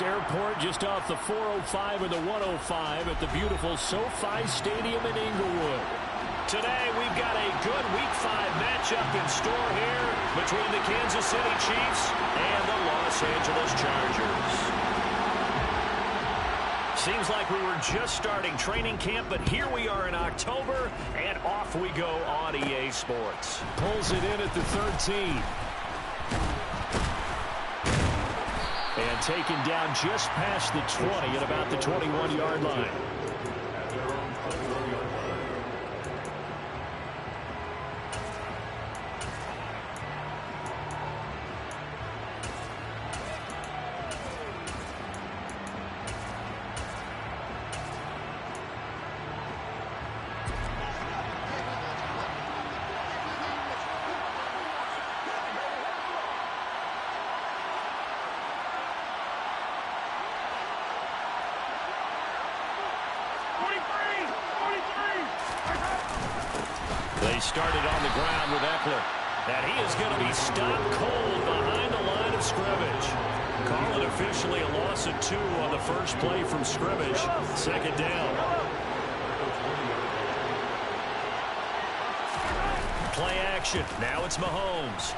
Airport just off the 405 or the 105 at the beautiful SoFi Stadium in Inglewood. Today we've got a good Week 5 matchup in store here between the Kansas City Chiefs and the Los Angeles Chargers. Seems like we were just starting training camp, but here we are in October, and off we go on EA Sports. Pulls it in at the 13. And taken down just past the 20 at about the 21-yard line. They started on the ground with Eckler. And he is going to be stopped cold behind the line of scrimmage. Call it officially a loss of 2 on the first play from scrimmage. Second down. Play action. Now it's Mahomes.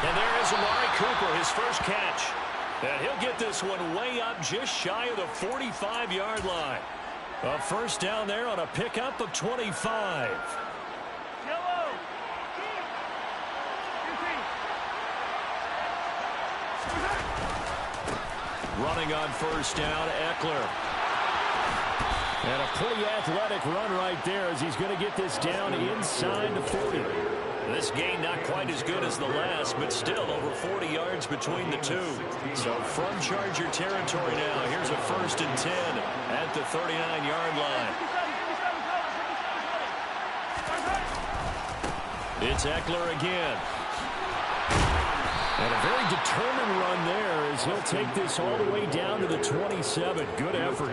And there is Amari Cooper, his first catch. And he'll get this one way up just shy of the 45-yard line. A first down there on a pickup of 25. Running on first down, Eckler. And a pretty athletic run right there as he's going to get this down inside the 40. This game not quite as good as the last, but still over 40 yards between the two. So from Charger territory now, here's a 1st and 10 at the 39-yard line. It's Eckler again. And a very determined run there as he'll take this all the way down to the 27. Good effort.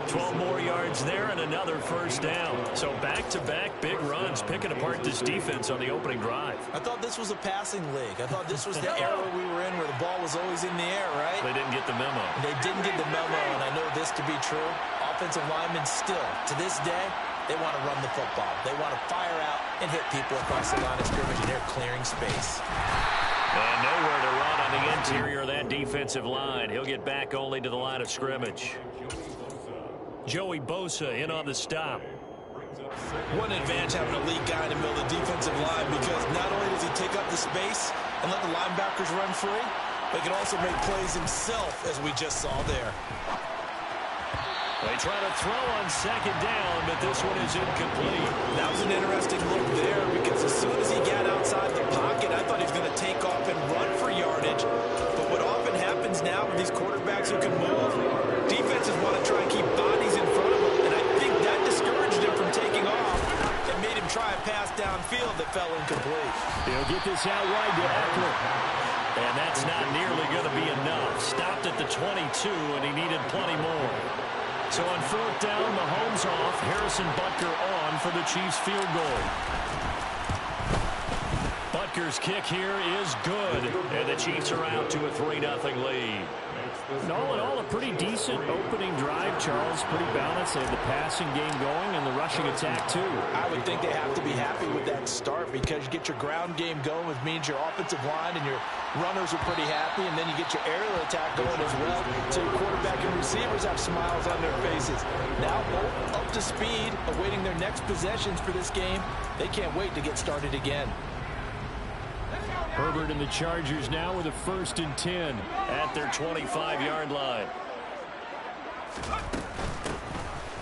12 more yards there and another first down. So back-to-back big runs, picking apart this defense on the opening drive. I thought this was a passing league. I thought this was the era we were in where the ball was always in the air, right? They didn't get the memo. They didn't get the memo, and I know this to be true. Offensive linemen still, to this day, they want to run the football. They want to fire out and hit people across the line of scrimmage, and they're clearing space. And nowhere to run on the interior of that defensive line. He'll get back only to the line of scrimmage. Joey Bosa in on the stop. What an advantage having a lead guy in the middle of the defensive line, because not only does he take up the space and let the linebackers run free, but he can also make plays himself, as we just saw there. They try to throw on second down, but this one is incomplete. That was an interesting look there, because as soon as he got outside the pocket, I thought he was going to take off and run for yardage. But what often happens now with these quarterbacks who can move, defenses want to try and keep bodies in front of them, and I think that discouraged him from taking off and made him try a pass downfield that fell incomplete. He'll get this out wide to Eckler. And that's not nearly going to be enough. Stopped at the 22, and he needed plenty more. So on 4th down, Mahomes off, Harrison Butker on for the Chiefs field goal. Butker's kick here is good, and the Chiefs are out to a 3-0 lead. And all in all, a pretty decent opening drive, Charles. Pretty balanced. They had the passing game going and the rushing attack, too. I would think they have to be happy with that start, because you get your ground game going, which means your offensive line and your runners are pretty happy, and then you get your aerial attack going as well. So your quarterback and receivers have smiles on their faces. Now both up to speed, awaiting their next possessions for this game. They can't wait to get started again. Herbert and the Chargers now with a 1st and 10 at their 25-yard line.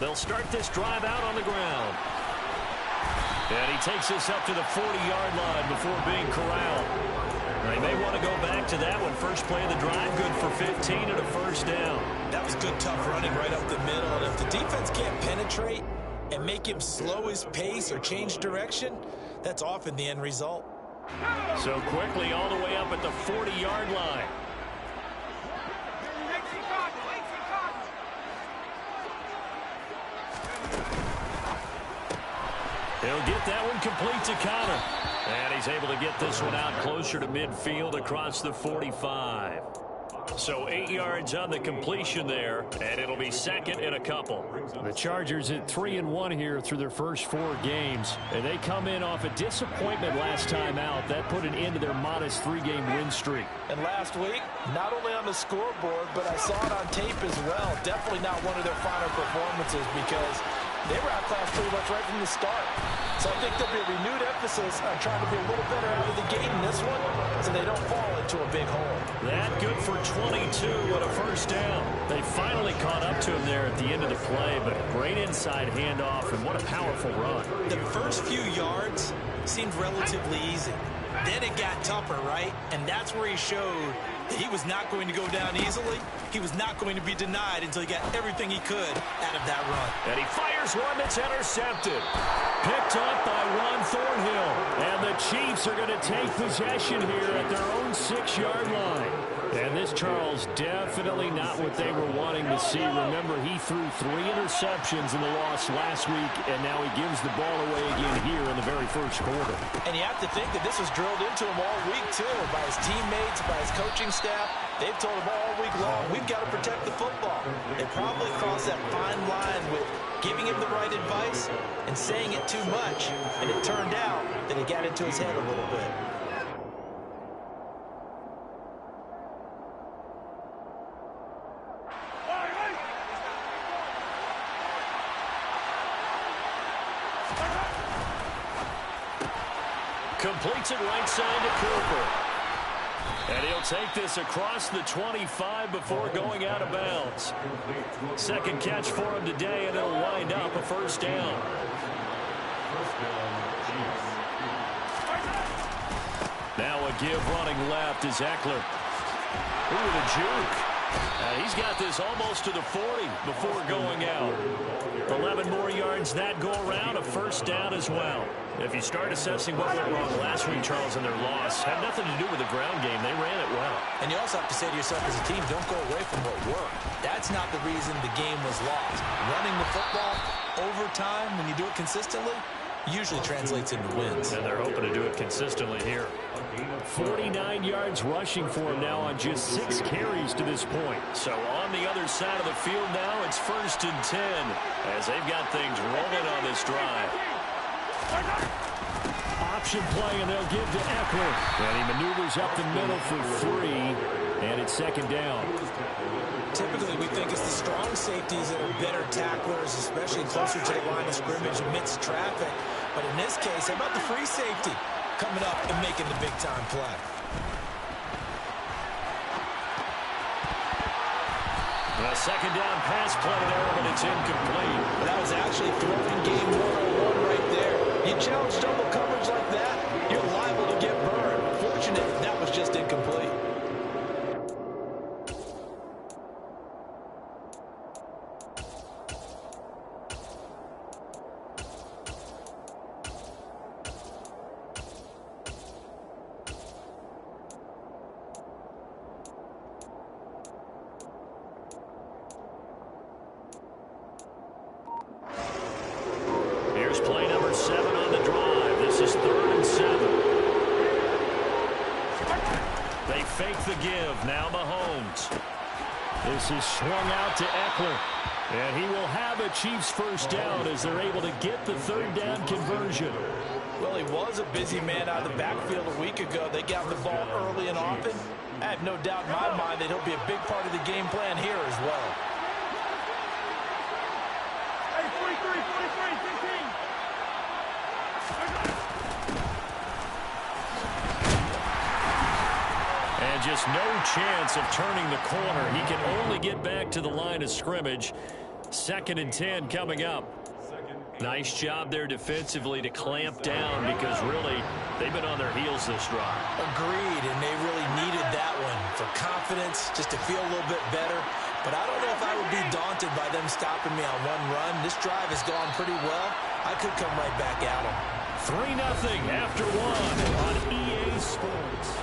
They'll start this drive out on the ground. And he takes this up to the 40-yard line before being corralled. They may want to go back to that one. First play of the drive, good for 15 and a first down. That was good, tough running right up the middle. And if the defense can't penetrate and make him slow his pace or change direction, that's often the end result. So quickly all the way up at the 40-yard line. He'll get that one complete to Connor. And he's able to get this one out closer to midfield across the 45. So 8 yards on the completion there, and it'll be second and a couple. The Chargers at 3-1 here through their first 4 games, and they come in off a disappointment last time out. That put an end to their modest 3-game win streak. And last week, not only on the scoreboard, but I saw it on tape as well. Definitely not one of their finer performances because they were outclassed pretty much right from the start. So I think there'll be a renewed emphasis on trying to be a little better out of the gate in this one so they don't fall into a big hole. That good for 22 and a first down. They finally caught up to him there at the end of the play, but great inside handoff, and what a powerful run. The first few yards seemed relatively easy. Then it got tougher, right? And that's where he showed that he was not going to go down easily. He was not going to be denied until he got everything he could out of that run. And he fires one that's intercepted. Picked up by Ron Thornhill. And the Chiefs are going to take possession here at their own 6-yard line. And this, Charles, definitely not what they were wanting to see. Remember, he threw 3 interceptions in the loss last week, and now he gives the ball away again here in the very first quarter. And you have to think that this was drilled into him all week, too, by his teammates, by his coaching staff. They've told him all week long, we've got to protect the football. They probably crossed that fine line with giving him the right advice and saying it too much. And it turned out that it got into his head a little bit. Completes it right side to Cooper. And he'll take this across the 25 before going out of bounds. Second catch for him today, and it'll wind up a first down. Now a give running left is Eckler. Ooh, the juke. He's got this almost to the 40 before going out. 11 more yards that go around, a first down as well. If you start assessing what went wrong last week, Charles, in their loss, had nothing to do with the ground game. They ran it well. And you also have to say to yourself as a team, don't go away from what worked. That's not the reason the game was lost. Running the football over time, when you do it consistently, usually translates into wins. And they're hoping to do it consistently here. 49 yards rushing for him now on just 6 carries to this point. So on the other side of the field now, it's 1st and 10 as they've got things rolling on this drive. Option play, and they'll give to Eckler. And he maneuvers up the middle for 3, and it's 2nd down. Typically, we think it's the strong safeties that are better tacklers, especially closer to the line of scrimmage amidst traffic. But in this case, how about the free safety coming up and making the big-time play? A 2nd down pass play there, but it's incomplete. But that was actually throwing game 101 right there. You challenge double coverage like that, you're liable to get burned. Fortunate that was just incomplete. Play number 7 on the drive. This is 3rd and 7. They fake the give. Now Mahomes. This is swung out to Eckler. And he will have a Chiefs first down as they're able to get the 3rd down conversion. Well, he was a busy man out of the backfield a week ago. They got the ball early and often. I have no doubt in my mind that he'll be a big part of the game plan here as well. Hey, 43, 15. And just no chance of turning the corner. He can only get back to the line of scrimmage. 2nd and 10 coming up. Nice job there defensively to clamp down because really they've been on their heels this drive. Agreed, and they really needed that one for confidence, just to feel a little bit better. But I don't know if I would be daunted by them stopping me on one run. This drive has gone pretty well. I could come right back at them. 3-0 after 1 on EA Sports.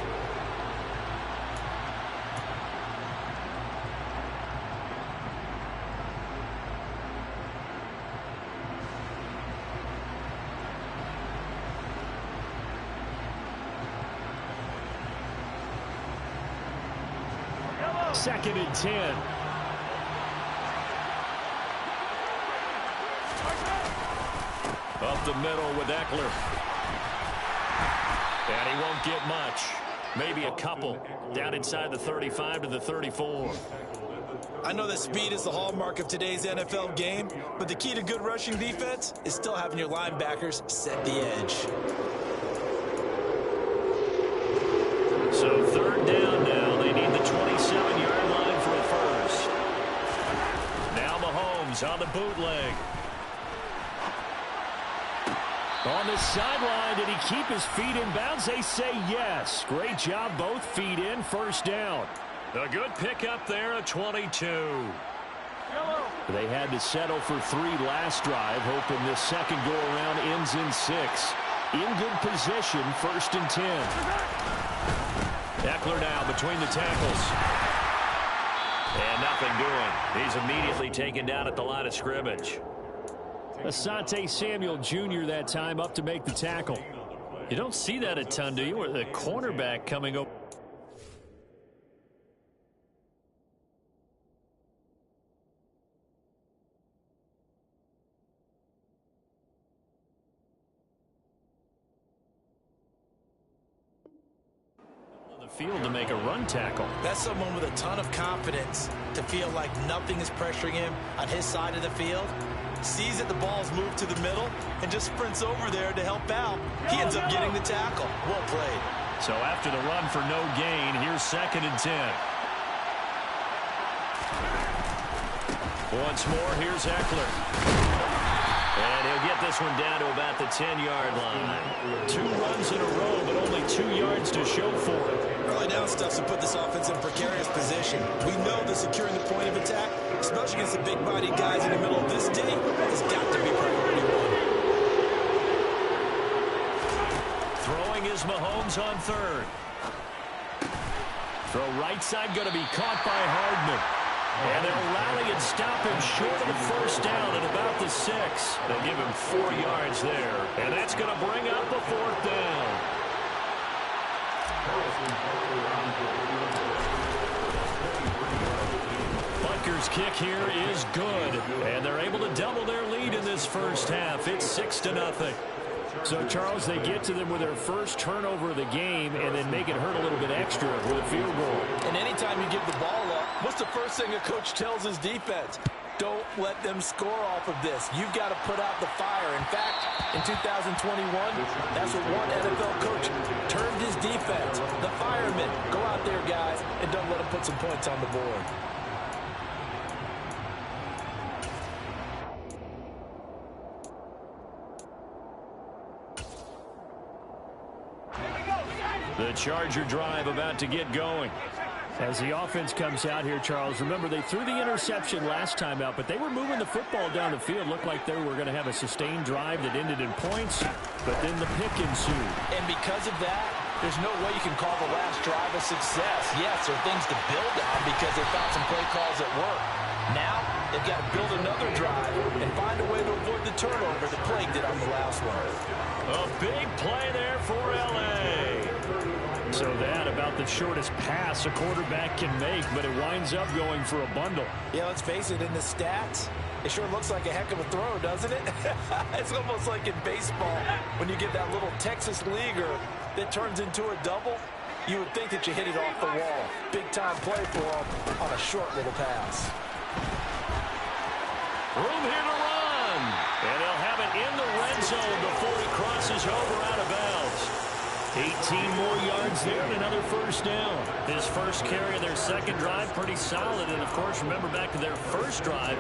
2nd and 10. Up the middle with Eckler. And he won't get much. Maybe a couple. Down inside the 35 to the 34. I know that speed is the hallmark of today's NFL game, but the key to good rushing defense is still having your linebackers set the edge. So 3rd down now. They need the 27-yard line for a first. Now Mahomes on the bootleg. On the sideline, did he keep his feet in bounds? They say yes. Great job, both feet in, 1st down. A good pickup there at 22. They had to settle for 3 last drive, hoping this second go-around ends in 6. In good position, 1st and 10. Eckler now between the tackles. And nothing doing. He's immediately taken down at the line of scrimmage. Asante Samuel Jr. that time up to make the tackle. You don't see that a ton, do you? Or the cornerback coming up. Field to make a run tackle. That's someone with a ton of confidence to feel like nothing is pressuring him on his side of the field. Sees that the ball's moved to the middle and just sprints over there to help out. He ends up getting the tackle. Well played. So after the run for no gain, here's 2nd and 10. Once more, here's Eckler. And he'll get this one down to about the 10-yard line. 2 runs in a row, but only 2 yards to show for it. Early down stuff to put this offense in precarious position. We know that securing the point of attack, especially against the big-bodied guys in the middle of this day, has got to be priority 1. Throwing is Mahomes on 3rd. Throw right side going to be caught by Hardman. And they'll rally and stop him short of the 1st down at about the 6. They'll give him 4 yards there. And that's going to bring up the 4th down. Butker's kick here is good. And they're able to double their lead in this 1st half. It's 6-0. So, Charles, they get to them with their first turnover of the game and then make it hurt a little bit extra with a field goal. And anytime you give the ball up, what's the first thing a coach tells his defense? Don't let them score off of this. You've got to put out the fire. In fact, in 2021, that's what one NFL coach termed his defense. The firemen. Go out there, guys, and don't let them put some points on the board. The Charger drive about to get going. As the offense comes out here, Charles, remember they threw the interception last time out, but they were moving the football down the field. Looked like they were going to have a sustained drive that ended in points, but then the pick ensued. And because of that, there's no way you can call the last drive a success. Yes, there are things to build on because they found some play calls that work. Now, they've got to build another drive and find a way to avoid the turnover that plagued it on the last one. A big play there for L.A. So that about the shortest pass a quarterback can make, but it winds up going for a bundle. Yeah, let's face it, in the stats, it sure looks like a heck of a throw, doesn't it? It's almost like in baseball when you get that little Texas leaguer that turns into a double. You would think that you hit it off the wall. Big-time play for him on a short little pass. Room here to run. And he'll have it in the red zone before he crosses over out of bounds. 18 more yards there and another 1st down. His first carry of their second drive, pretty solid. And, of course, remember back to their first drive,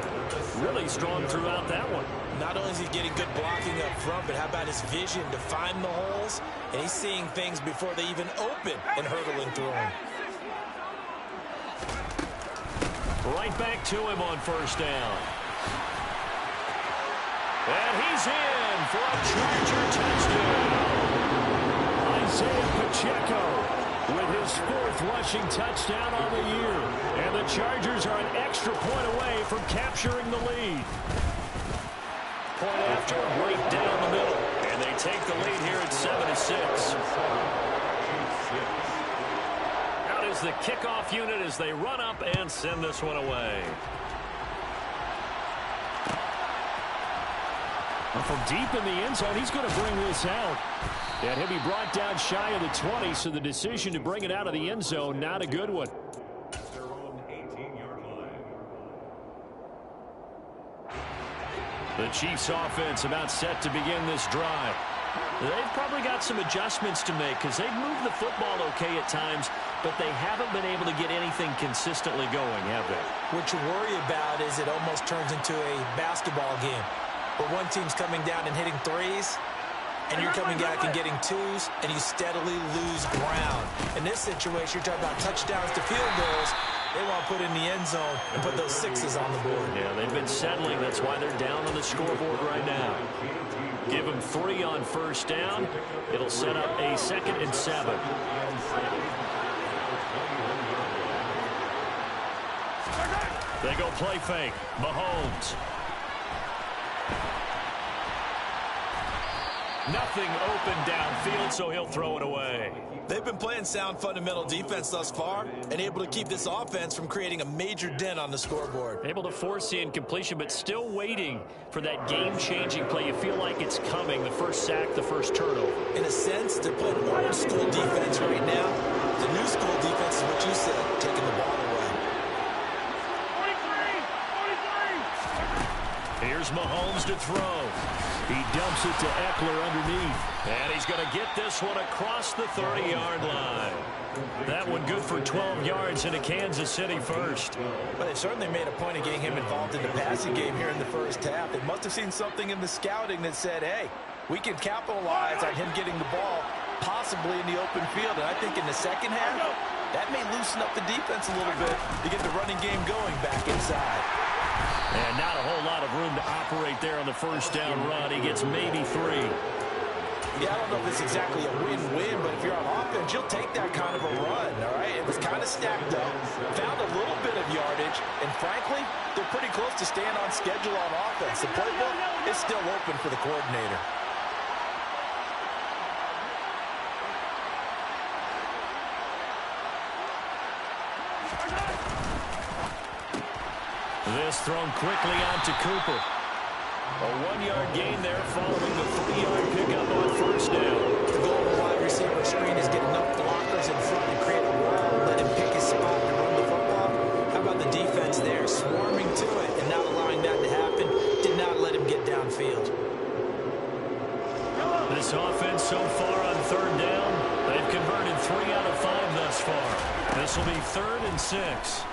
really strong throughout that one. Not only is he getting good blocking up front, but how about his vision to find the holes? And he's seeing things before they even open and hurdling through them. Right back to him on 1st down. And he's in for a Charger touchdown. Isaiah Pacheco with his 4th rushing touchdown on the year. And the Chargers are an extra point away from capturing the lead. Point after, right down the middle. And they take the lead here at 7-6. Out is is the kickoff unit as they run up and send this one away. From deep in the end zone, he's going to bring this out. And he'll be brought down shy of the 20, so the decision to bring it out of the end zone, not a good one. The Chiefs offense about set to begin this drive. They've probably got some adjustments to make because they've moved the football okay at times, but they haven't been able to get anything consistently going, have they? What you worry about is it almost turns into a basketball game where one team's coming down and hitting threes, and you're coming back and getting twos, and you steadily lose ground. In this situation, you're talking about touchdowns to field goals. They want to put in the end zone and put those sixes on the board. Yeah, they've been settling. That's why they're down on the scoreboard right now. Give them 3 on first down. It'll set up a 2nd and 7. They go play fake. Mahomes. Nothing open downfield, so he'll throw it away. They've been playing sound fundamental defense thus far and able to keep this offense from creating a major dent on the scoreboard. Able to force the incompletion, but still waiting for that game-changing play. You feel like it's coming, the first sack, the first turnover. In a sense, they're playing old school defense right now. The new school defense is what you said, taking the ball away. 43. Here's Mahomes to throw. He dumps it to Eckler underneath. And he's going to get this one across the 30-yard line. That one good for 12 yards into Kansas City first. Well, they certainly made a point of getting him involved in the passing game here in the first half. They must have seen something in the scouting that said, hey, we can capitalize on him getting the ball possibly in the open field. And I think in the second half, that may loosen up the defense a little bit to get the running game going back inside. And not a whole lot of room to operate there on the first down run. He gets maybe 3. Yeah, I don't know if it's exactly a win-win, but if you're on offense, you'll take that kind of a run, all right? It was kind of stacked up, found a little bit of yardage, and frankly, they're pretty close to staying on schedule on offense. The playbook is still open for the coordinator. This thrown quickly out to Cooper. A 1-yard gain there following the 3-yard pickup on first down. The goal of the wide receiver screen is get enough blockers in front and create a wall, let him pick his spot and run the football. How about the defense there, swarming to it and not allowing that to happen, did not let him get downfield. This offense so far on third down, they've converted 3 out of 5 thus far. This will be 3rd and 6.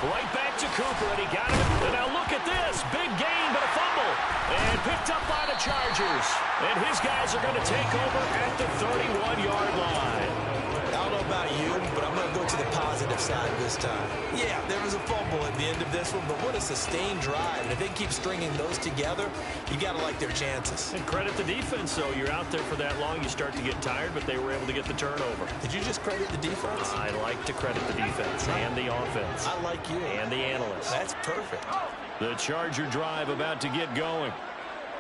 Right back to Cooper, and he got him. And now look at this. Big gain, but a fumble. And picked up by the Chargers. And his guys are going to take over at the 31-yard line. I don't know about you, but I'm going to go to the positive side this time. Yeah, there was a fumble at the end of this one, but what a sustained drive. And if they keep stringing those together, you got to like their chances. And credit the defense, though. You're out there for that long, you start to get tired, but they were able to get the turnover. Did you just credit the defense? I like to credit the defense and the offense. I like you. And the analysts. That's perfect. The Charger drive about to get going.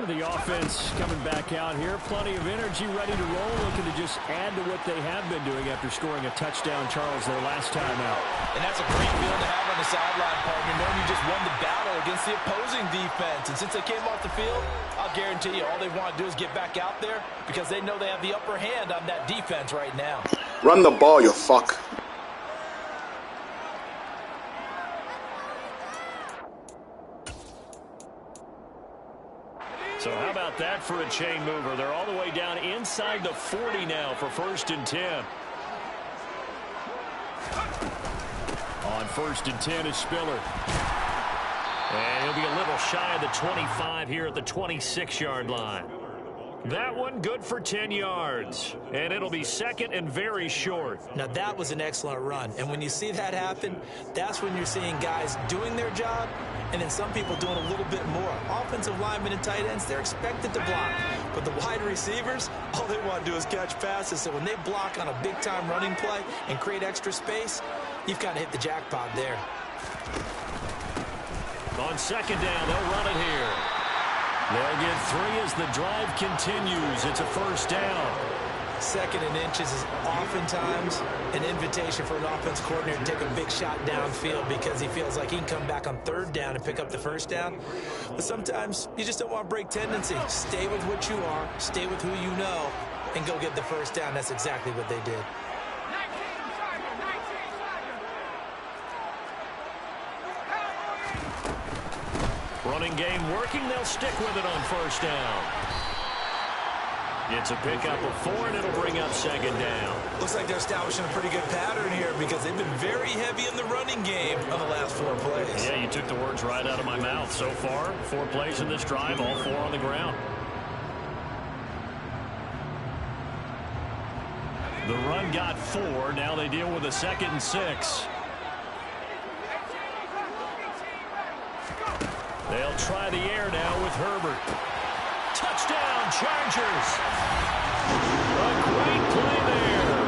The offense coming back out here. Plenty of energy, ready to roll, looking to just add to what they have been doing after scoring a touchdown, Charles, their last time out. And that's a great feeling to have on the sideline, partner, knowing you just won the battle against the opposing defense. And since they came off the field, I'll guarantee you all they want to do is get back out there because they know they have the upper hand on that defense right now. Run the ball, you fuck. So how about that for a chain mover? They're all the way down inside the 40 now for 1st and 10. On 1st and 10 is Spiller. And he'll be a little shy of the 25 here at the 26-yard line. That one good for 10 yards. And it'll be 2nd and very short. Now, that was an excellent run. And when you see that happen, that's when you're seeing guys doing their job and then some people doing a little bit more. Offensive linemen and tight ends, they're expected to block. But the wide receivers, all they want to do is catch passes. So when they block on a big-time running play and create extra space, you've kind of hit the jackpot there. On 2nd down, they'll run it here. They'll get 3 as the drive continues. It's a 1st down. Second and inches is oftentimes an invitation for an offense coordinator to take a big shot downfield because he feels like he can come back on third down and pick up the first down. But sometimes you just don't want to break tendency. Stay with what you are, stay with who you know, and go get the first down. That's exactly what they did. Running game working. They'll stick with it on first down. It's a pickup of 4, and it'll bring up second down. Looks like they're establishing a pretty good pattern here because they've been very heavy in the running game on the last 4 plays. Yeah, you took the words right out of my mouth. So far, 4 plays in this drive, all 4 on the ground. The run got 4. Now they deal with a 2nd and 6. They'll try the air now with Herbert. Touchdown, Chargers. A great play there.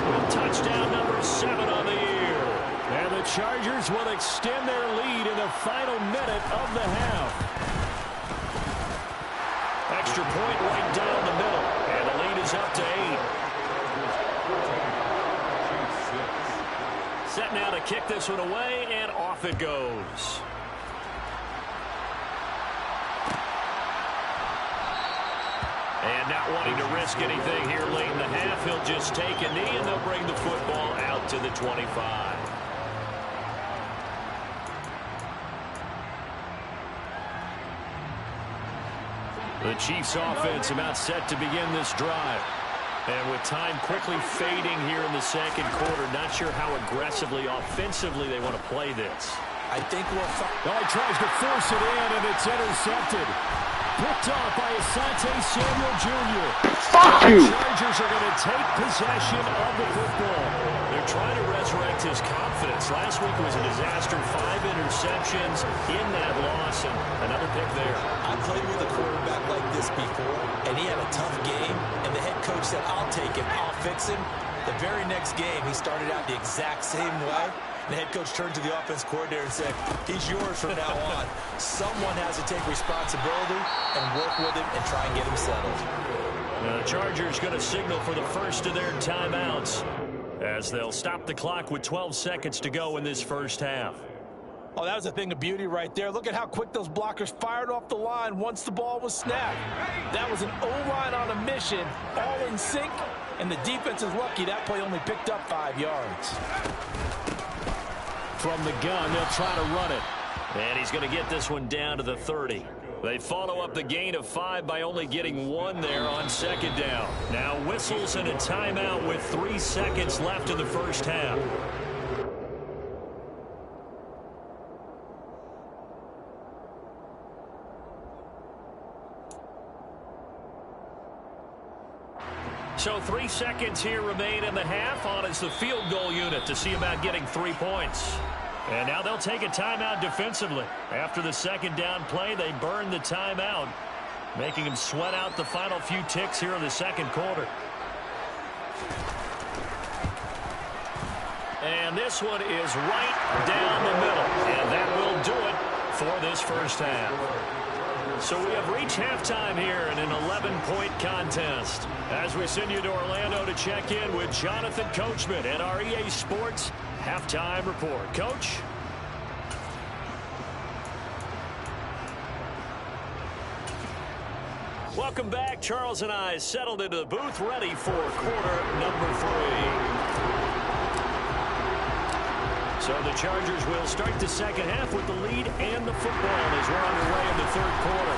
With touchdown number 7 on the year. And the Chargers will extend their lead in the final minute of the half. Extra point right down the middle. And the lead is up to 8. Set now to kick this one away, and off it goes. And not wanting to risk anything here late in the half, he'll just take a knee, and they'll bring the football out to the 25. The Chiefs' offense about set to begin this drive. And with time quickly fading here in the second quarter, not sure how aggressively, offensively they want to play this. I think we'll find... Oh, he tries to force it in, and it's intercepted. Picked off by Asante Samuel Jr. Fuck you! The Chargers are going to take possession of the football. They're trying to resurrect his confidence. Last week was a disaster. 5 interceptions in that loss, and another pick there. I played with a quarterback like this before, and he had a tough game, and the head coach said, I'll take him, I'll fix him. The very next game, he started out the exact same way. The head coach turned to the offense coordinator and said, he's yours from now on. Someone has to take responsibility and work with him and try and get him settled. Now the Chargers going to signal for the first of their timeouts as they'll stop the clock with 12 seconds to go in this first half. Oh, that was a thing of beauty right there. Look at how quick those blockers fired off the line once the ball was snapped. That was an O-line on a mission, all in sync, and the defense is lucky that play only picked up 5 yards. From the gun, they'll try to run it. And he's going to get this one down to the 30. They follow up the gain of 5 by only getting 1 there on second down. Now whistles and a timeout with 3 seconds left in the first half. So 3 seconds here remain in the half. On is the field goal unit to see about getting 3 points. And now they'll take a timeout defensively. After the second down play, they burn the timeout, making them sweat out the final few ticks here in the second quarter. And this one is right down the middle. And that will do it for this first half. So we have reached halftime here in an 11-point contest. As we send you to Orlando to check in with Jonathan Coachman at our EA Sports Halftime Report. Coach? Welcome back. Charles and I settled into the booth, ready for quarter number 3. So the Chargers will start the second half with the lead and the football as we're underway in the third quarter.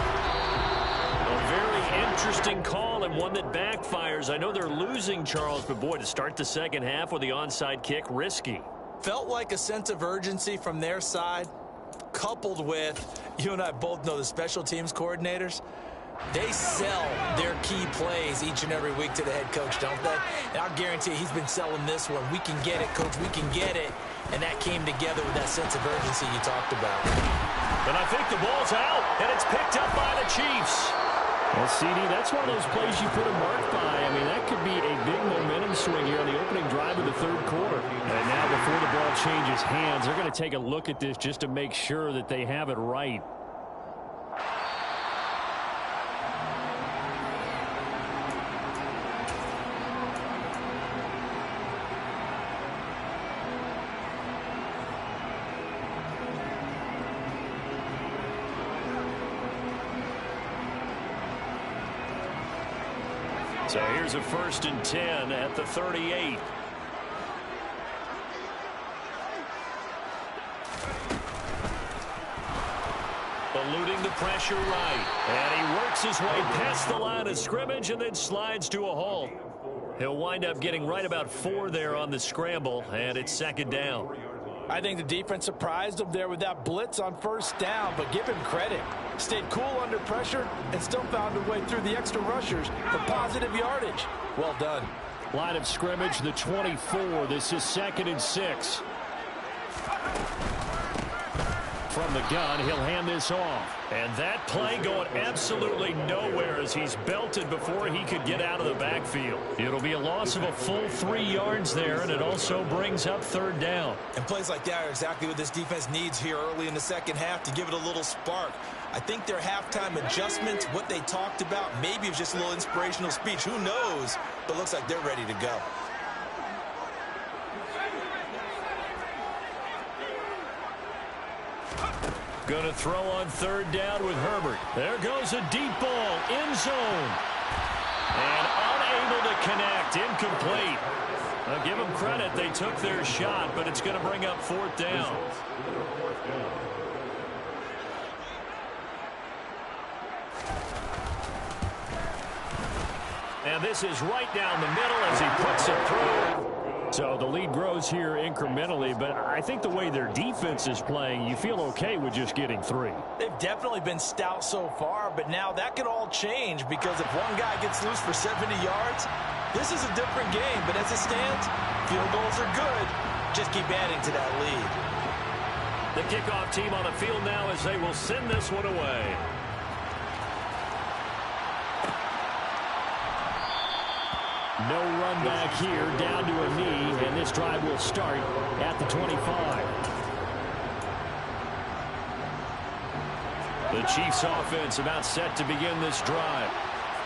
A very interesting call and one that backfires. I know they're losing, Charles, but boy, to start the second half with the onside kick, risky. Felt like a sense of urgency from their side, coupled with, you and I both know the special teams coordinators, they sell their key plays each and every week to the head coach, don't they? And I'll guarantee he's been selling this one. We can get it, coach, we can get it. And that came together with that sense of urgency you talked about. But I think the ball's out, and it's picked up by the Chiefs. Well, CD, that's one of those plays you put a mark by. I mean, that could be a big momentum swing here on the opening drive of the third quarter. And now before the ball changes hands, they're going to take a look at this just to make sure that they have it right. So here's a 1st and 10 at the 38. Eluding the pressure right. And he works his way past the line of scrimmage and then slides to a halt. He'll wind up getting right about 4 there on the scramble, and it's 2nd down. I think the defense surprised him there with that blitz on 1st down, but give him credit. Stayed cool under pressure and still found a way through the extra rushers for positive yardage. Well done. Line of scrimmage, the 24. This is 2nd and 6. From the gun, he'll hand this off. And that play going absolutely nowhere as he's belted before he could get out of the backfield. It'll be a loss of a full 3 yards there, and it also brings up 3rd down. And plays like that are exactly what this defense needs here early in the 2nd half to give it a little spark. I think their halftime adjustments, what they talked about, maybe it was just a little inspirational speech. Who knows? But looks like they're ready to go. Going to throw on 3rd down with Herbert. There goes a deep ball, end zone. And unable to connect, incomplete. I'll give them credit, they took their shot, but it's going to bring up 4th down. And this is right down the middle as he puts it through. So the lead grows here incrementally, but I think the way their defense is playing, you feel okay with just getting 3. They've definitely been stout so far, but now that could all change because if one guy gets loose for 70 yards, this is a different game. But as it stands, field goals are good. Just keep adding to that lead. The kickoff team on the field now as they will send this one away. No run back here, down to a knee, and this drive will start at the 25. The Chiefs offense about set to begin this drive.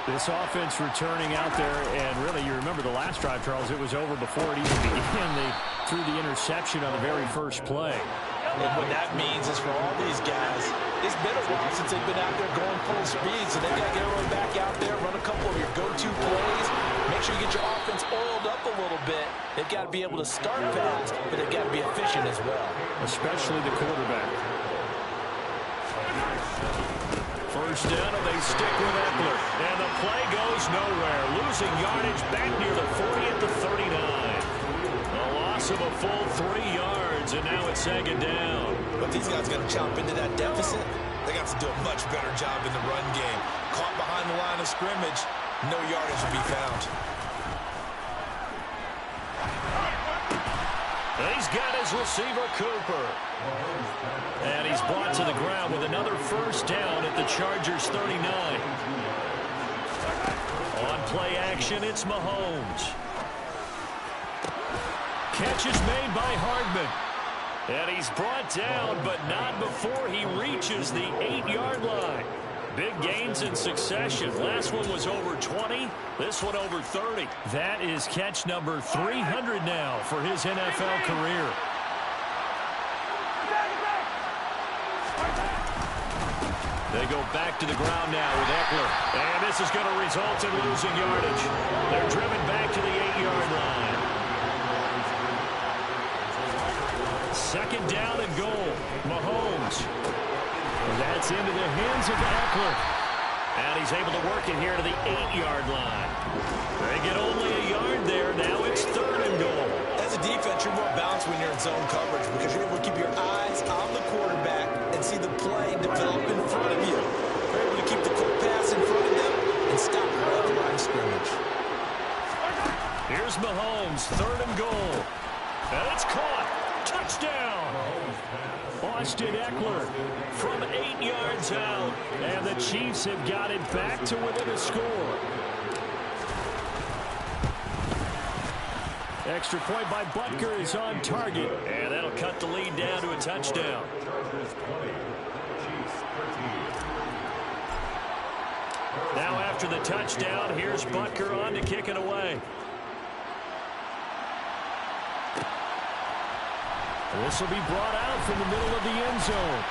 This offense returning out there, and really, you remember the last drive, Charles, it was over before it even began. They threw the interception on the very first play. And what that means is for all these guys, it's been a while since they've been out there going full speed, so they've got to get everyone back out there, run a couple of your go-to plays, make sure you get your offense oiled up a little bit. They've got to be able to start fast, but they've got to be efficient as well. Especially the quarterback. 1st down, and they stick with Eckler. And the play goes nowhere. Losing yardage back near the 40 at the 39. A loss of a full 3 yards, and now it's 2nd down. But these guys got to chop into that deficit. They got to do a much better job in the run game. Caught behind the line of scrimmage, no yardage will be found. And he's got his receiver, Cooper. And he's brought to the ground with another 1st down at the Chargers' 39. On play action, it's Mahomes. Catch is made by Hardman. And he's brought down, but not before he reaches the 8-yard line. Big gains in succession. Last one was over 20. This one over 30. That is catch number 300 now for his NFL career. They go back to the ground now with Eckler. And this is going to result in losing yardage. They're driven back to the 8-yard line. 2nd down and goal. Mahomes. That's into the hands of Eckler. And he's able to work it here to the 8-yard line. They get only a yard there. Now it's 3rd and goal. As a defense, you're more balanced when you're in zone coverage because you're able to keep your eyes on the quarterback and see the play develop in front of you. You're able to keep the quick pass in front of them and stop right at the line of scrimmage. Here's Mahomes, 3rd and goal. And it's caught. Touchdown. Austin Eckler From 8 yards out. and the Chiefs have got it back to within a score. Extra point by Butker is on target. And that'll cut the lead down to a touchdown. Now after the touchdown, here's Butker on to kick it away. This will be brought out from the middle of the end zone.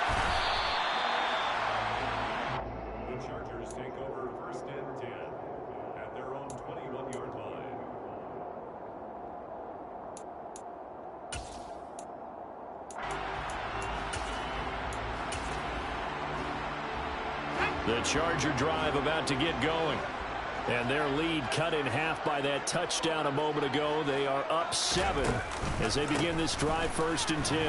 The Chargers take over 1st and 10 at their own 21. The Charger drive about to get going. And their lead cut in half by that touchdown a moment ago. They are up 7 as they begin this drive, 1st and 10.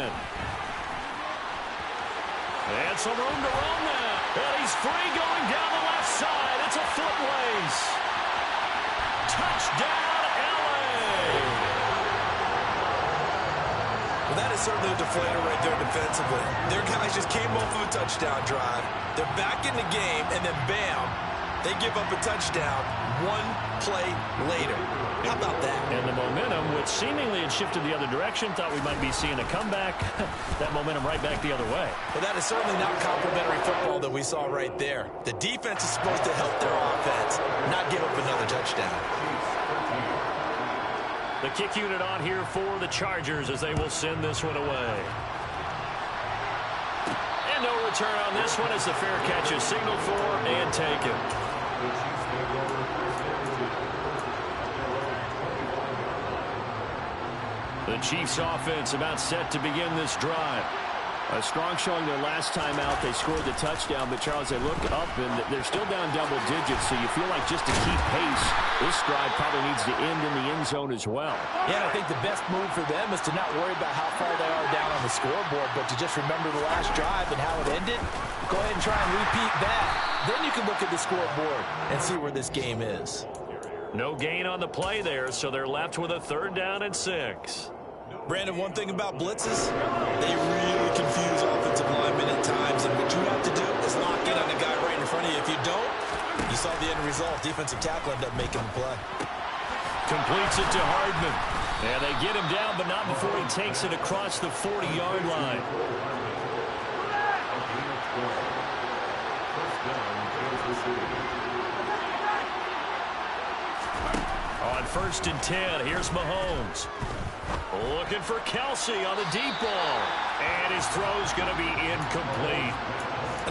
And some room to run now. And he's free going down the left side. It's a foot race. Touchdown, LA. Well, that is certainly a deflator right there defensively. Their guys just came off of a touchdown drive. They're back in the game, and then bam, they give up a touchdown 1 play later. How about that? And the momentum, which seemingly had shifted the other direction, thought we might be seeing a comeback. That momentum right back the other way. Well, that is certainly not complimentary football that we saw right there. The defense is supposed to help their offense, not give up another touchdown. The kick unit on here for the Chargers as they will send this one away. And no return on this one as the fair catch is signaled for and taken. The Chiefs offense about set to begin this drive. A strong showing their last time out. They scored the touchdown, but Charles, they look up and they're still down double digits, so you feel like just to keep pace, this drive probably needs to end in the end zone as well. Yeah, and I think the best move for them is to not worry about how far they are down on the scoreboard, but to just remember the last drive and how it ended. Go ahead and try and repeat that. Then you can look at the scoreboard and see where this game is. No gain on the play there, so they're left with a 3rd down and 6. Brandon, one thing about blitzes, they really confuse offensive linemen at times, and what you have to do is lock in on the guy right in front of you. If you don't, you saw the end result. Defensive tackle ended up making the play. Completes it to Hardman. And they get him down, but not before he takes it across the 40-yard line. On 1st and 10, here's Mahomes. Looking for Kelsey on the deep ball. And his throw's going to be incomplete.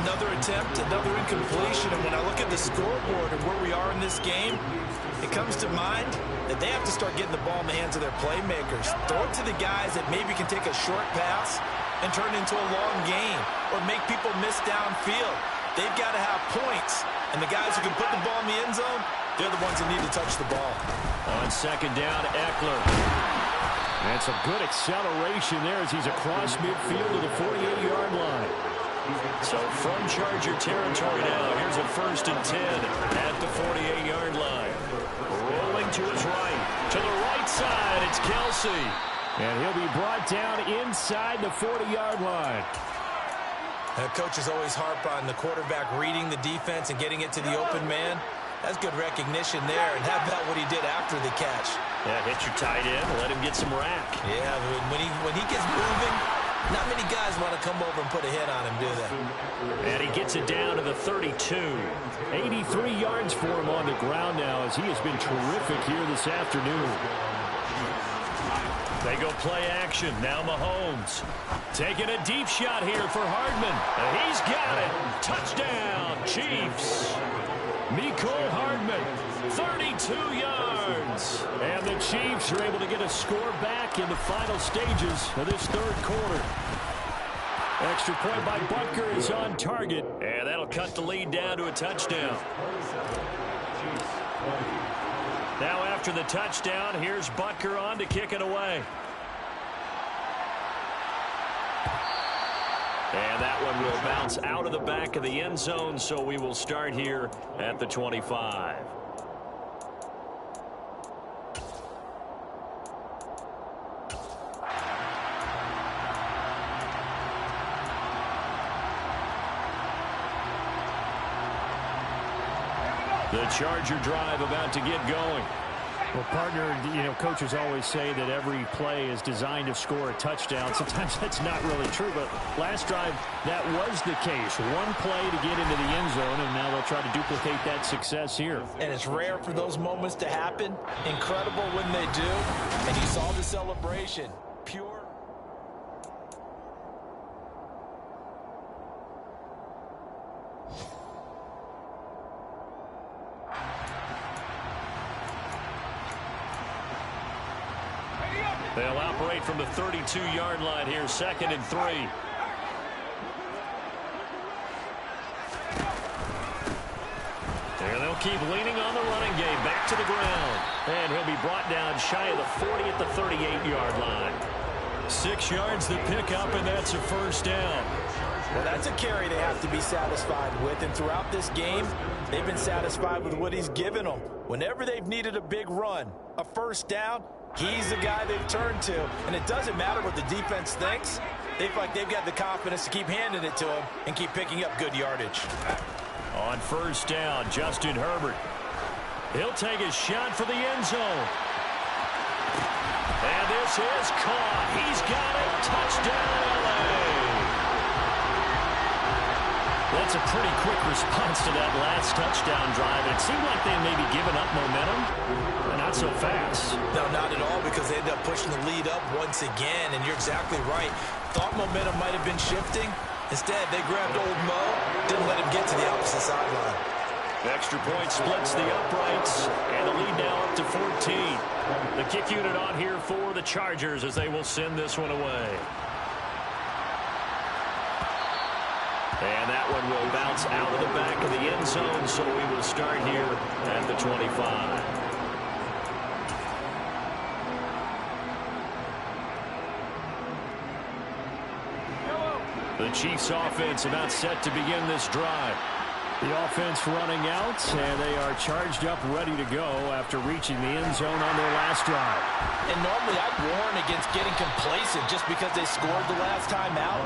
Another attempt, another incompletion. And when I look at the scoreboard and where we are in this game, it comes to mind that they have to start getting the ball in the hands of their playmakers. Throw it to the guys that maybe can take a short pass and turn it into a long game or make people miss downfield. They've got to have points. And the guys who can put the ball in the end zone, they're the ones that need to touch the ball. On 2nd down, Eckler. And some good acceleration there as he's across midfield to the 48-yard line. So from Charger territory now, here's a 1st and 10 at the 48-yard line. Rolling to his right. To the right side, it's Kelsey. And he'll be brought down inside the 40-yard line. Coaches always harp on the quarterback reading the defense and getting it to the open man. That's good recognition there. And how about what he did after the catch? Yeah, hit your tight end, let him get some rack. Yeah, when he gets moving, not many guys want to come over and put a hit on him, do they? And he gets it down to the 32. 83 yards for him on the ground now as he has been terrific here this afternoon. They go play action. Now Mahomes. Taking a deep shot here for Hardman. And he's got it. Touchdown, Chiefs. Mecole Hardman, 32 yards. And the Chiefs are able to get a score back in the final stages of this 3rd quarter. Extra point by Butker is on target. And that'll cut the lead down to a touchdown. Now after the touchdown, here's Butker on to kick it away. And that one will bounce out of the back of the end zone, so we will start here at the 25. The Charger drive about to get going. Well, partner, coaches always say that every play is designed to score a touchdown. Sometimes that's not really true, but last drive, that was the case. One play to get into the end zone, and now they'll try to duplicate that success here. And it's rare for those moments to happen. Incredible when they do. And you saw the celebration. Pure. They'll operate from the 32-yard line here, 2nd and 3. They'll keep leaning on the running game. Back to the ground. And he'll be brought down shy of the 40 at the 38-yard line. 6 yards to pick up, and that's a first down. Well, that's a carry they have to be satisfied with. And throughout this game, they've been satisfied with what he's given them. Whenever they've needed a big run, a first down, he's the guy they've turned to. And it doesn't matter what the defense thinks. They feel like they've got the confidence to keep handing it to him and keep picking up good yardage. On first down, Justin Herbert. He'll take a shot for the end zone. And this is caught. He's got it. Touchdown, LA. That's a pretty quick response to that last touchdown drive. It seemed like they may be giving up momentum, but not so fast. No, not at all, because they ended up pushing the lead up once again, and you're exactly right. Thought momentum might have been shifting. Instead, they grabbed old Mo, didn't let him get to the opposite sideline. Extra point splits the uprights, and the lead now up to 14. The kick unit on here for the Chargers as they will send this one away. And that one will bounce out of the back of the end zone, so we will start here at the 25. The Chiefs offense about set to begin this drive. The offense running out, and they are charged up, ready to go after reaching the end zone on their last drive. And normally I'd warn against getting complacent just because they scored the last time out.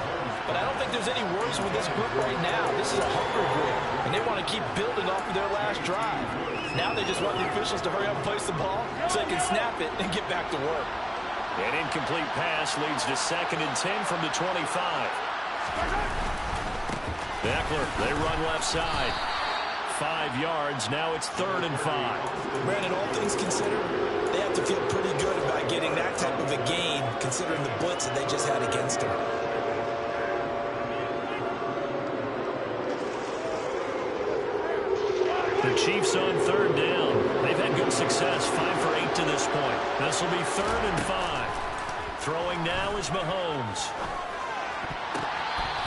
But I don't think there's any worries with this group right now. This is a hunger group, and they want to keep building off of their last drive. Now they just want the officials to hurry up and place the ball so they can snap it and get back to work. An incomplete pass leads to 2nd and 10 from the 25. Eckler, they run left side. 5 yards, now it's 3rd and 5. Brandon, all things considered, they have to feel pretty good about getting that type of a gain, considering the blitz that they just had against them. The Chiefs on 3rd down. They've had good success, 5 for 8 to this point. This will be 3rd and 5. Throwing now is Mahomes.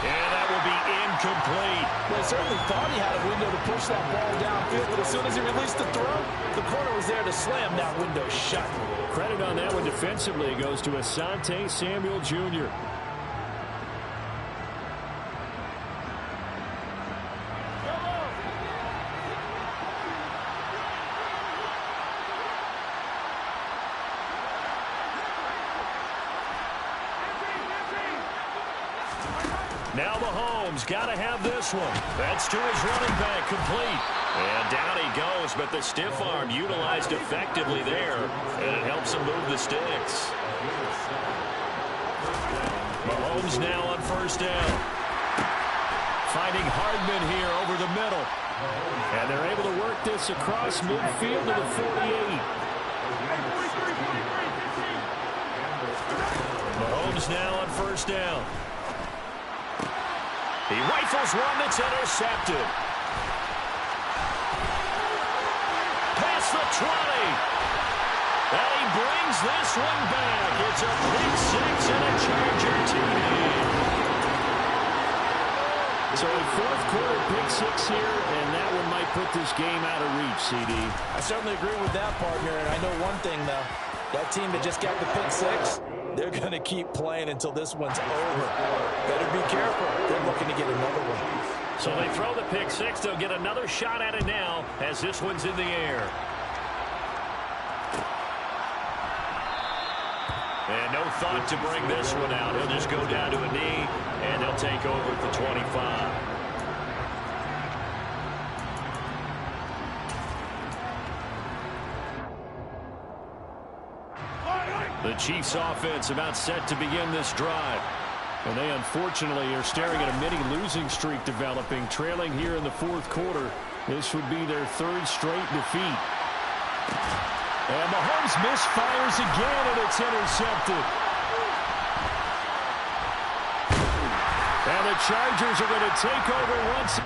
And that will be incomplete. Well, I certainly thought he had a window to push that ball downfield, but as soon as he released the throw, the corner was there to slam that window shut. Credit on that one defensively goes to Asante Samuel Jr. Now Mahomes got to have this one. That's to his running back, complete. And down he goes, but the stiff arm utilized effectively there, and it helps him move the sticks. Mahomes now on 1st down. Finding Hardman here over the middle. And they're able to work this across midfield to the 48. Mahomes now on 1st down. He rifles one that's intercepted. Past the 20. And he brings this one back. It's a pick 6 and a Charger TD. So a 4th quarter pick 6 here, and that one might put this game out of reach, CD. I certainly agree with that, partner, and I know one thing, though. That team that just got the pick 6, they're going to keep playing until this one's over. Better be careful. They're looking to get another one. So they throw the pick 6. They'll get another shot at it now as this one's in the air. And no thought to bring this one out. He'll just go down to a knee, and they'll take over at the 25. The Chiefs offense about set to begin this drive. And they unfortunately are staring at a mini losing streak developing, trailing here in the 4th quarter. This would be their 3rd straight defeat. And Mahomes misfires again, and it's intercepted. And the Chargers are going to take over once.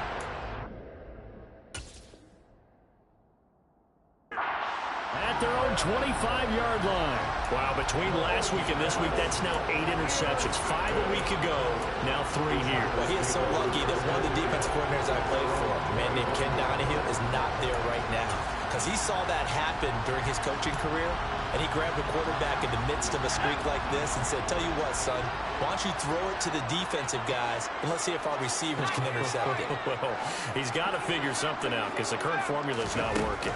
at their own 25-yard line. Wow, between last week and this week, that's now 8 interceptions. 5 a week ago, now 3 here. Well, he is so lucky that one of the defensive coordinators I played for, a man named Ken Donahue, is not there right now. Because he saw that happen during his coaching career, and he grabbed a quarterback in the midst of a streak like this and said, tell you what, son, why don't you throw it to the defensive guys, and let's see if our receivers can intercept it. Well, he's got to figure something out because the current formula is not working.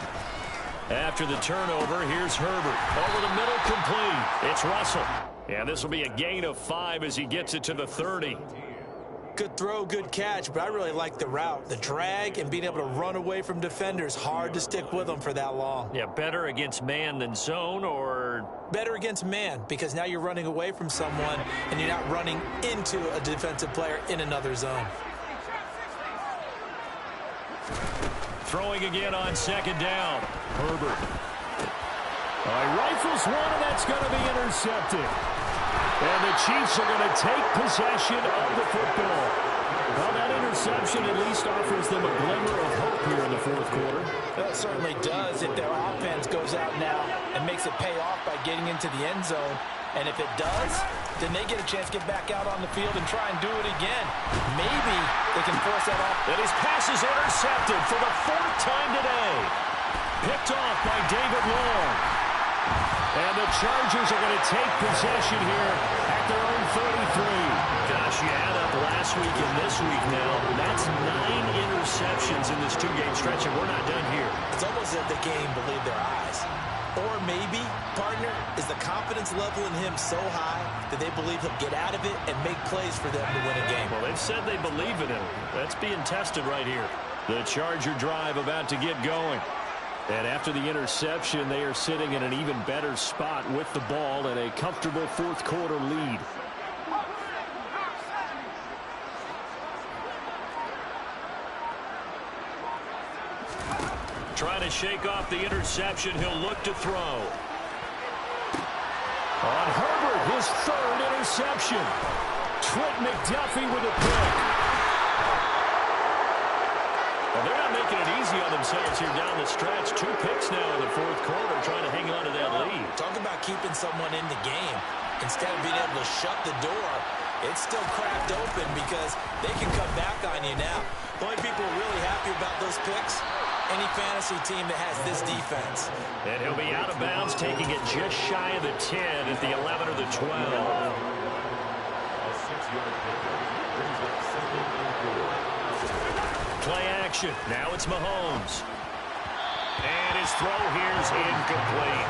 After the turnover, here's Herbert. Over the middle, complete. It's Russell. And this will be a gain of 5 as he gets it to the 30. Good throw, good catch, but I really like the route. The drag and being able to run away from defenders, hard to stick with them for that long. Yeah, better against man than zone, or better against man, because now you're running away from someone and you're not running into a defensive player in another zone. Throwing again on second down. Herbert. Rifles one, and that's going to be intercepted. And the Chiefs are going to take possession of the football. Well, that interception at least offers them a glimmer of hope here in the fourth quarter. Well, it certainly does if their offense goes out now and makes it pay off by getting into the end zone. And if it does, then they get a chance to get back out on the field and try and do it again. Maybe they can force that off. And his pass is intercepted for the 4th time today. Picked off by David Long. And the Chargers are going to take possession here at their own 33. Gosh, you add up last week and this week now. That's 9 interceptions in this 2-game stretch, and we're not done here. It's almost as if the game believed their eyes. Or maybe, partner, is the confidence level in him so high that they believe he'll get out of it and make plays for them to win a game. Well, they've said they believe in him. That's being tested right here. The Charger drive about to get going. And after the interception, they are sitting in an even better spot with the ball and a comfortable fourth quarter lead. Trying to shake off the interception. He'll look to throw. On Herbert, his 3rd interception. Trent McDuffie with a pick. Well, they're not making it easy on themselves here down the stretch. 2 picks now in the fourth quarter, trying to hang on to that lead. Talk about keeping someone in the game. Instead of being able to shut the door, it's still cracked open because they can come back on you now. The only people who are really happy about those picks, any fantasy team that has this defense. And he'll be out of bounds, taking it just shy of the 10 at the 11 or the 12. Play action. Now it's Mahomes. And his throw here is incomplete.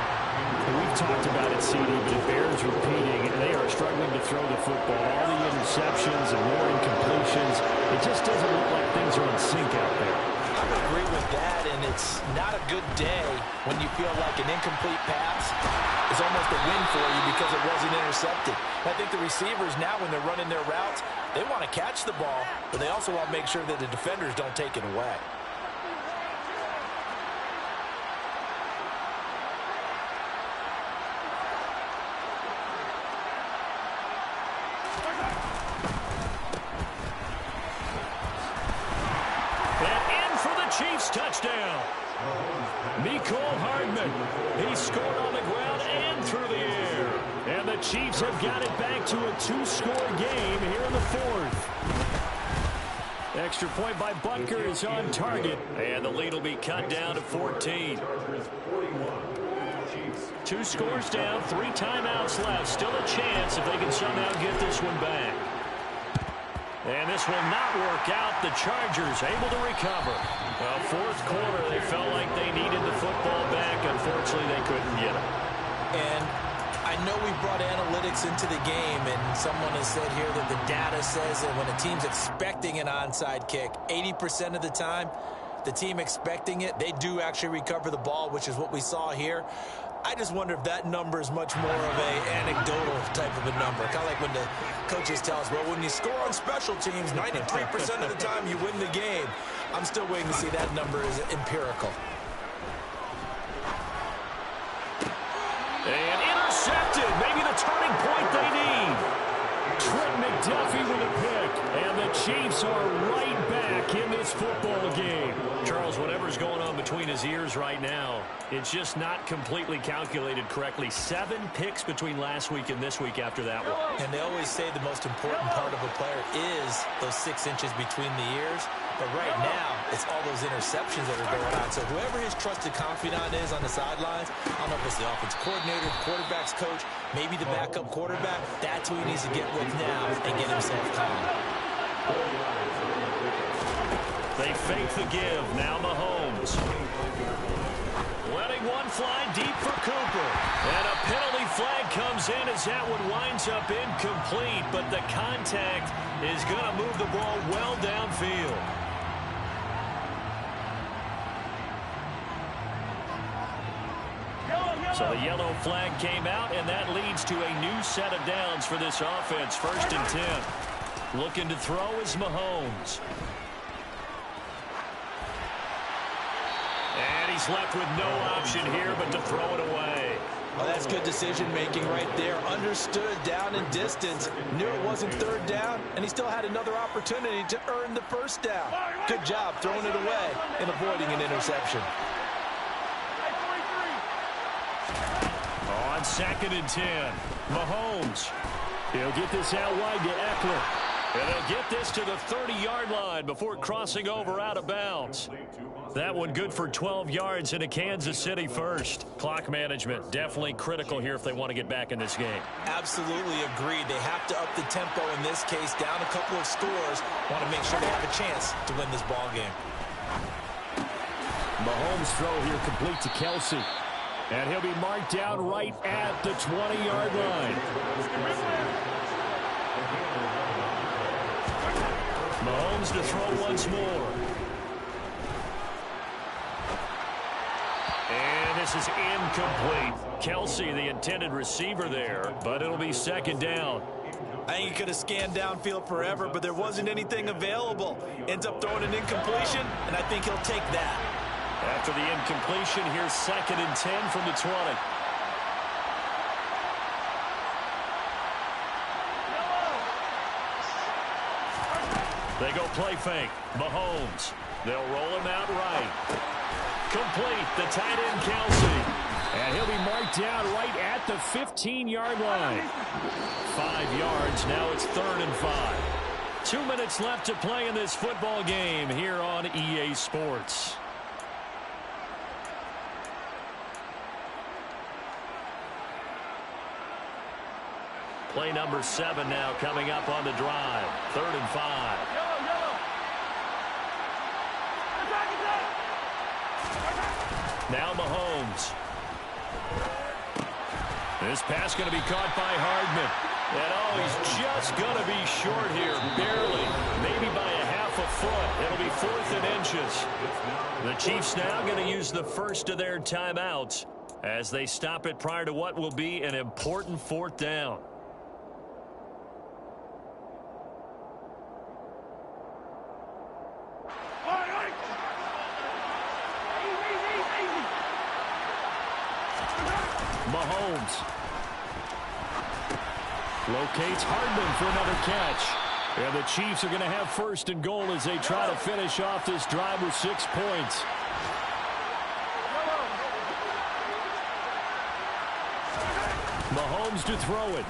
We've talked about it, CD, but it bears repeating. They are struggling to throw the football. All the interceptions and more incompletions. It just doesn't look like things are in sync out there. I would agree with that, and it's not a good day when you feel like an incomplete pass is almost a win for you because it wasn't intercepted. I think the receivers now, when they're running their routes, they want to catch the ball, but they also want to make sure that the defenders don't take it away. Chiefs touchdown. Mecole Hardman. He scored on the ground and through the air. And the Chiefs have got it back to a 2-score game here in the 4th. Extra point by Butker is on target. And the lead will be cut down to 14. 2 scores down, 3 timeouts left. Still a chance if they can somehow get this one back. And this will not work out. The Chargers able to recover. Well, fourth quarter, they felt like they needed the football back. Unfortunately, they couldn't get it. And I know we brought analytics into the game, and someone has said here that the data says that when a team's expecting an onside kick, 80% of the time, the team expecting it, they do actually recover the ball, which is what we saw here. I just wonder if that number is much more of a anecdotal type of a number. Kind of like when the coaches tell us, well, when you score on special teams, 93% of the time you win the game. I'm still waiting to see that number is empirical. And intercepted. Maybe the turning point they need. Trent McDuffie with a pick. And the Chiefs are right back in this football game. Charles, whatever's going on between his ears right now, it's just not completely calculated correctly. 7 picks between last week and this week after that one. And they always say the most important part of a player is those 6 inches between the ears. But right now, it's all those interceptions that are going on. So whoever his trusted confidant is on the sidelines, I don't know if it's the offense coordinator, quarterback's coach, maybe the backup quarterback, that's who he needs to get with now and get himself calm. They fake the give. Now Mahomes. Letting one fly deep for Cooper. And a penalty flag comes in as that one winds up incomplete. But the contact is going to move the ball well downfield. So the yellow flag came out, and that leads to a new set of downs for this offense. 1st and 10. Looking to throw is Mahomes. And he's left with no option here but to throw it away. Well, that's good decision-making right there. Understood down and distance. Knew it wasn't 3rd down, and he still had another opportunity to earn the 1st down. Good job throwing it away and avoiding an interception. On 2nd and 10, Mahomes. He'll get this out wide to Eckler. And they'll get this to the 30-yard line before crossing over out of bounds. That one good for 12 yards into Kansas City first. Clock management definitely critical here if they want to get back in this game. Absolutely agreed. They have to up the tempo in this case. Down a couple of scores. Want to make sure they have a chance to win this ball game. Mahomes' throw here complete to Kelsey. And he'll be marked down right at the 20-yard line. Mahomes to throw once more. And this is incomplete. Kelsey, the intended receiver there, but it'll be 2nd down. I think he could have scanned downfield forever, but there wasn't anything available. Ends up throwing an incompletion, and I think he'll take that. After the incompletion, here's 2nd and 10 from the 20. They go play fake. Mahomes. They'll roll him out right. Complete. The tight end, Kelsey. And he'll be marked down right at the 15-yard line. 5 yards. Now it's 3rd and 5. 2 minutes left to play in this football game here on EA Sports. Play number 7 now coming up on the drive. 3rd and 5. Now Mahomes. This pass going to be caught by Hardman. And oh, he's just going to be short here. Barely. Maybe by a half a foot. It'll be 4th and inches. The Chiefs now going to use the first of their timeouts as they stop it prior to what will be an important 4th down. Mahomes locates Hardman for another catch. And the Chiefs are going to have 1st and goal as they try to finish off this drive with 6 points. Mahomes to throw it.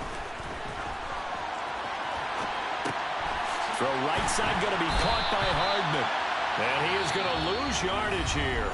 Throw right side going to be caught by Hardman. And he is going to lose yardage here.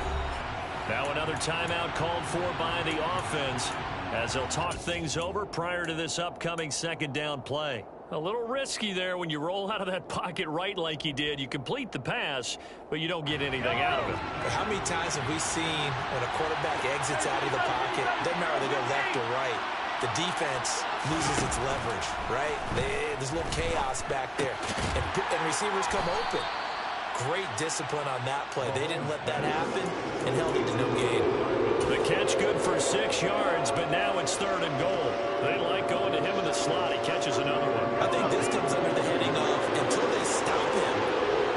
Now another timeout called for by the offense as they'll talk things over prior to this upcoming 2nd down play. A little risky there when you roll out of that pocket right like he did. You complete the pass, but you don't get anything out of it. How many times have we seen when a quarterback exits out of the pocket, doesn't matter whether they go left or right, the defense loses its leverage, right? There's a little chaos back there, and receivers come open. Great discipline on that play. They didn't let that happen and held it to no gain. The catch good for 6 yards, but now it's 3rd and goal. They like going to him in the slot. He catches another one. I think this comes under the heading of until they stop him,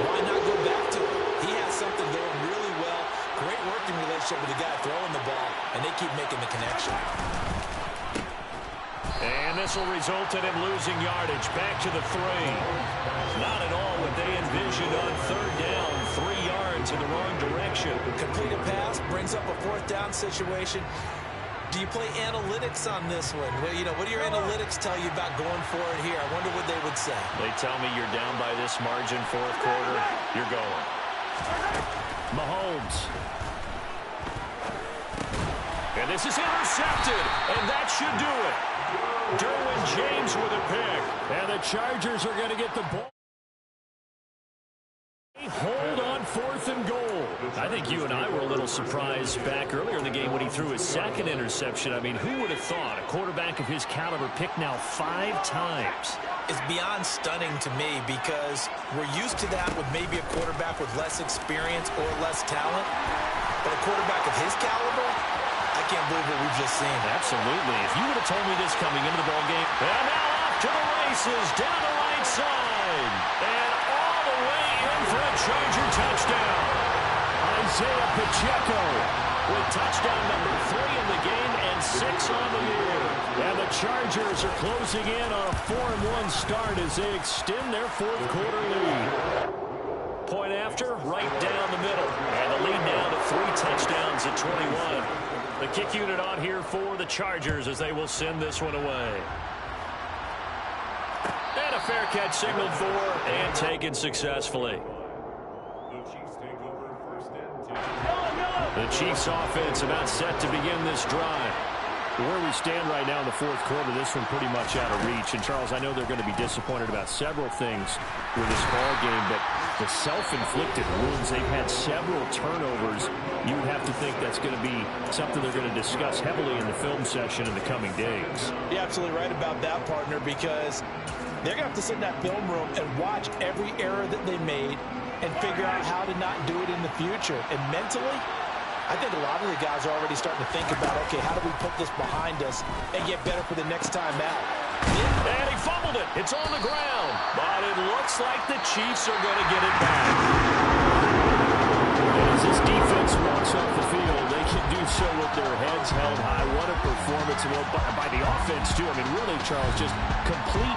why not go back to him? He has something going really well. Great working relationship with the guy throwing the ball, and they keep making the connection. And this will result in him losing yardage. Back to the 3. Not at all what they envisioned on 3rd down. 3 yards in the wrong direction. Completed pass, brings up a 4th down situation. Do you play analytics on this one? Well, what do your analytics tell you about going for it here? I wonder what they would say. They tell me you're down by this margin, 4th quarter. You're going. Mahomes. And this is intercepted, and that should do it. Derwin James with a pick. And the Chargers are going to get the ball. Hold on 4th and goal. I think you and I were a little surprised back earlier in the game when he threw his 2nd interception. I mean, who would have thought a quarterback of his caliber picked now 5 times? It's beyond stunning to me because we're used to that with maybe a quarterback with less experience or less talent. But a quarterback of his caliber, I can't believe what we've just seen. Absolutely. If you would have told me this coming into the ballgame. And now off to the races, down the right side. And all the way in for a Charger touchdown. Isaiah Pacheco with touchdown number 3 in the game and 6 on the year. And the Chargers are closing in on a 4-1 start as they extend their 4th quarter lead. Point after, right down the middle. And the lead now to 3 touchdowns at 21. The kick unit on here for the Chargers as they will send this one away. And a fair catch signaled for and taken successfully. The Chiefs offense about set to begin this drive. Where we stand right now in the 4th quarter, this one pretty much out of reach. And, Charles, I know they're going to be disappointed about several things with this ball game, but the self-inflicted wounds, they've had several turnovers. You would have to think that's going to be something they're going to discuss heavily in the film session in the coming days. You're absolutely right about that, partner, because they're going to have to sit in that film room and watch every error that they made and figure out how to not do it in the future. And mentally, I think a lot of the guys are already starting to think about, okay, how do we put this behind us and get better for the next time out? And he fumbled it. It's on the ground. But it looks like the Chiefs are going to get it back. And as this defense walks off the field, they can do so with their heads held high. What a performance by the offense, too. I mean, really, Charles, just complete